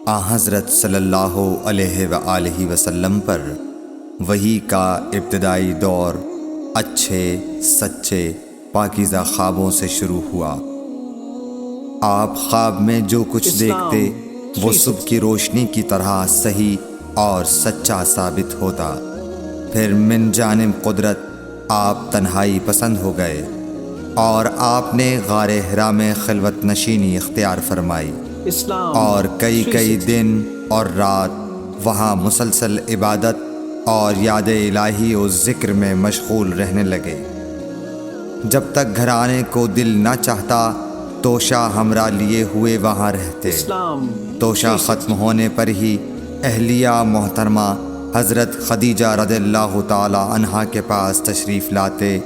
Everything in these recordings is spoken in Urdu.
حضرت صلی اللہ علیہ وآلہ وسلم پر وحی کا ابتدائی دور اچھے سچے پاکیزہ خوابوں سے شروع ہوا۔ آپ خواب میں جو کچھ دیکھتے وہ صبح کی روشنی کی طرح صحیح اور سچا ثابت ہوتا۔ پھر من جانب قدرت آپ تنہائی پسند ہو گئے اور آپ نے غار حرا میں خلوت نشینی اختیار فرمائی اور کئی دن اور رات وہاں مسلسل عبادت اور یاد الہی و ذکر میں مشغول رہنے لگے۔ جب تک گھر آنے کو دل نہ چاہتا توشہ ہمراہ لیے ہوئے وہاں رہتے۔ توشہ ختم ہونے پر ہی اہلیہ محترمہ حضرت خدیجہ رضی اللہ تعالی عنہا کے پاس تشریف لاتے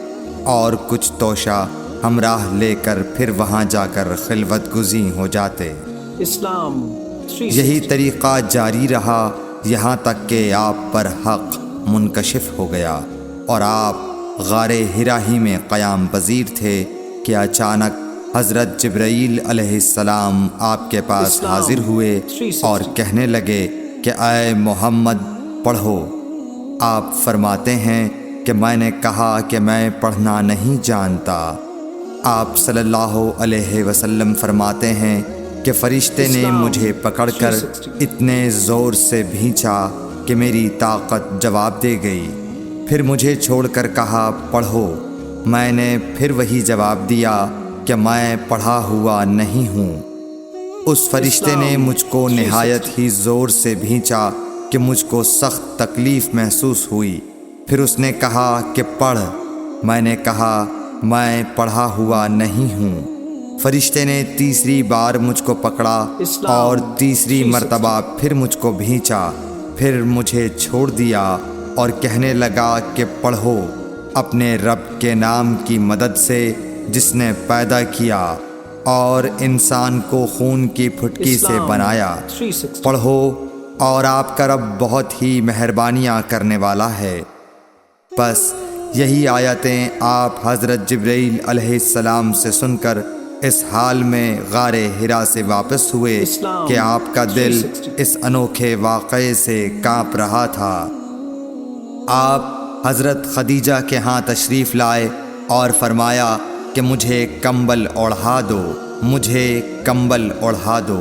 اور کچھ توشہ ہمراہ لے کر پھر وہاں جا کر خلوت گزین ہو جاتے۔ یہی طریقہ جاری رہا یہاں تک کہ آپ پر حق منکشف ہو گیا اور آپ غار حرا ہی میں قیام پذیر تھے کہ اچانک حضرت جبرائیل علیہ السلام آپ کے پاس حاضر ہوئے اور کہنے لگے کہ اے محمد پڑھو۔ آپ فرماتے ہیں کہ میں نے کہا کہ میں پڑھنا نہیں جانتا۔ آپ صلی اللہ علیہ وسلم فرماتے ہیں کہ فرشتے نے مجھے پکڑ کر اتنے زور سے بھینچا کہ میری طاقت جواب دے گئی۔ پھر مجھے چھوڑ کر کہا پڑھو۔ میں نے پھر وہی جواب دیا کہ میں پڑھا ہوا نہیں ہوں۔ اس فرشتے نے مجھ کو نہایت ہی زور سے بھینچا کہ مجھ کو سخت تکلیف محسوس ہوئی۔ پھر اس نے کہا کہ پڑھ۔ میں نے کہا میں پڑھا ہوا نہیں ہوں۔ فرشتے نے تیسری بار مجھ کو پکڑا اور تیسری مرتبہ پھر مجھ کو بھینچا۔ پھر مجھے چھوڑ دیا اور کہنے لگا کہ پڑھو اپنے رب کے نام کی مدد سے جس نے پیدا کیا اور انسان کو خون کی پھٹکی سے بنایا۔ پڑھو اور آپ کا رب بہت ہی مہربانیاں کرنے والا ہے۔ بس یہی آیتیں آپ حضرت جبرائیل علیہ السلام سے سن کر اس حال میں غار حرا سے واپس ہوئے کہ آپ کا دل اس انوکھے واقعے سے کانپ رہا تھا۔ آپ حضرت خدیجہ کے ہاں تشریف لائے اور فرمایا کہ مجھے کمبل اوڑھا دو، مجھے کمبل اوڑھا دو۔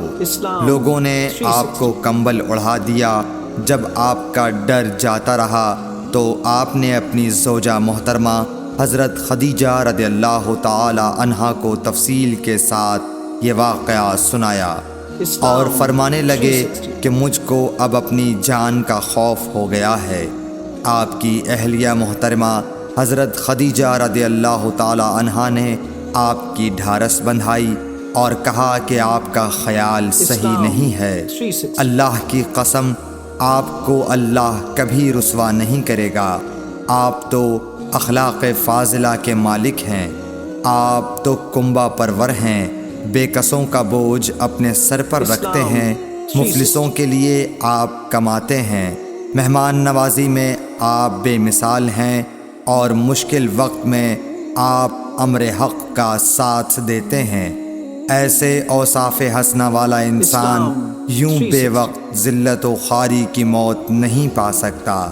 لوگوں نے آپ کو کمبل اوڑھا دیا۔ جب آپ کا ڈر جاتا رہا تو آپ نے اپنی زوجہ محترمہ حضرت خدیجہ رضی اللہ تعالی عنہا کو تفصیل کے ساتھ یہ واقعہ سنایا اور فرمانے لگے کہ مجھ کو اب اپنی جان کا خوف ہو گیا ہے۔ آپ کی اہلیہ محترمہ حضرت خدیجہ رضی اللہ تعالی عنہا نے آپ کی ڈھارس بندھائی اور کہا کہ آپ کا خیال صحیح نہیں ہے۔ اللہ کی قسم آپ کو اللہ کبھی رسوا نہیں کرے گا۔ آپ تو اخلاق فاضلہ کے مالک ہیں۔ آپ تو کنبہ پرور ہیں، بے کسوں کا بوجھ اپنے سر پر رکھتے ہیں، مفلسوں کے لیے آپ کماتے ہیں، مہمان نوازی میں آپ بے مثال ہیں اور مشکل وقت میں آپ امر حق کا ساتھ دیتے ہیں۔ ایسے اوصاف حسنہ والا انسان یوں بے وقت ذلت و خواری کی موت نہیں پا سکتا۔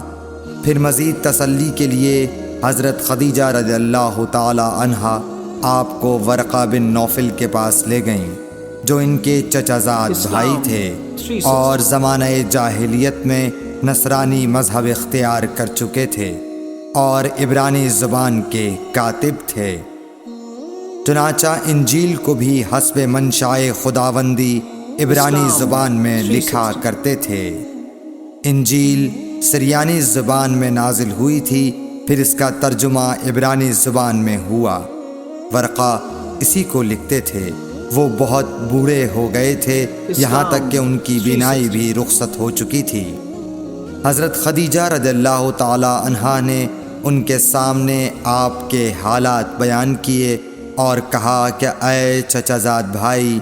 پھر مزید تسلی کے لیے حضرت خدیجہ رضی اللہ تعالی عنہا آپ کو ورقہ بن نوفل کے پاس لے گئیں جو ان کے چچا زاد بھائی تھے اور زمانہ جاہلیت میں نصرانی مذہب اختیار کر چکے تھے اور عبرانی زبان کے کاتب تھے۔ چنانچہ انجیل کو بھی حسب منشائے خداوندی عبرانی زبان میں لکھا کرتے تھے۔ انجیل سریانی زبان میں نازل ہوئی تھی، پھر اس کا ترجمہ عبرانی زبان میں ہوا۔ ورقہ اسی کو لکھتے تھے۔ وہ بہت بوڑھے ہو گئے تھے، یہاں تک کہ ان کی بینائی بھی رخصت ہو چکی تھی۔ حضرت خدیجہ رضی اللہ تعالی عنہا نے ان کے سامنے آپ کے حالات بیان کیے اور کہا کہ اے چچا زاد بھائی،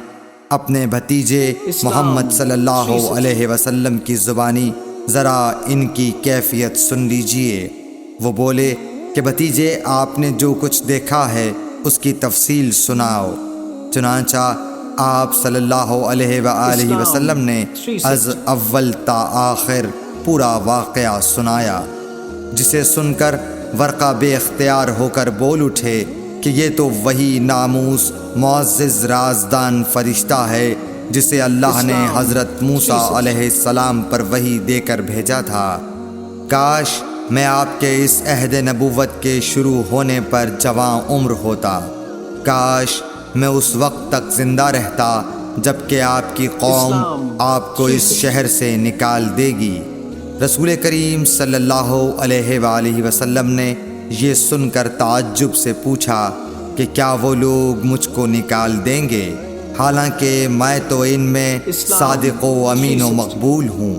اپنے بھتیجے محمد صلی اللہ علیہ وسلم کی زبانی ذرا ان کی کیفیت سن لیجئے۔ وہ بولے کہ بھتیجے آپ نے جو کچھ دیکھا ہے اس کی تفصیل سناؤ۔ چنانچہ آپ صلی اللہ علیہ وآلہ وسلم نے از اول تا آخر پورا واقعہ سنایا، جسے سن کر ورقہ بے اختیار ہو کر بول اٹھے کہ یہ تو وہی ناموس معزز رازدان فرشتہ ہے جسے اللہ نے حضرت موسیٰ علیہ السلام پر وحی دے کر بھیجا تھا۔ کاش میں آپ کے اس عہد نبوت کے شروع ہونے پر جواں عمر ہوتا، کاش میں اس وقت تک زندہ رہتا جب کہ آپ کی قوم آپ کو اس شہر سے نکال دے گی۔ رسول کریم صلی اللہ علیہ وآلہ وسلم نے یہ سن کر تعجب سے پوچھا کہ کیا وہ لوگ مجھ کو نکال دیں گے، حالانکہ میں تو ان میں صادق و امین و مقبول ہوں۔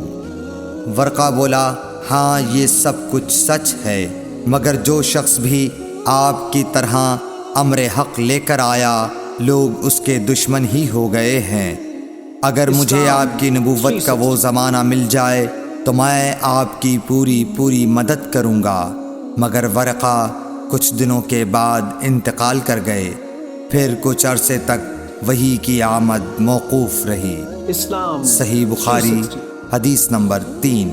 ورقہ بولا، ہاں یہ سب کچھ سچ ہے، مگر جو شخص بھی آپ کی طرح امر حق لے کر آیا لوگ اس کے دشمن ہی ہو گئے ہیں۔ اگر مجھے آپ کی نبوت کا وہ زمانہ مل جائے تو میں آپ کی پوری مدد کروں گا، مگر ورقہ کچھ دنوں کے بعد انتقال کر گئے، پھر کچھ عرصے تک وحی کی آمد موقوف رہی۔ صحیح بخاری حدیث نمبر 3۔